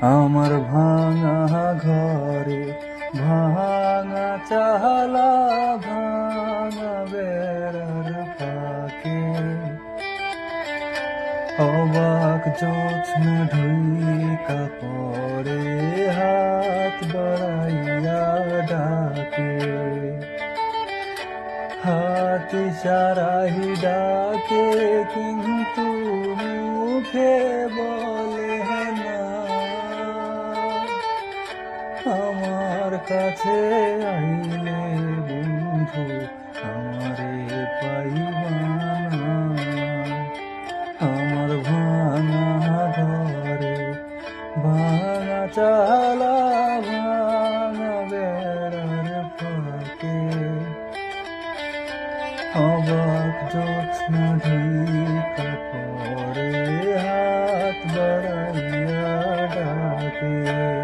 আমার ভাঙা ঘরে ভাঙা চালা, ভাঙা বেড়ার ফাঁকে অবাক জোছনা ঢুইকা পড়ে, হাত বাড়াইয়া ডাকে, হাত ইশারায় ডাকে, কিন্তু মুখে বলে না। আমার কাছে আইলে বন্ধু আমারে পাইবা না। আমার ভাঙা ঘরে ভাঙা চালা, ভাঙা বেড়ার ফাঁকে অবাক জোছনা ঢুইকা পড়ে, হাত বাড়াইয়া ডাকে।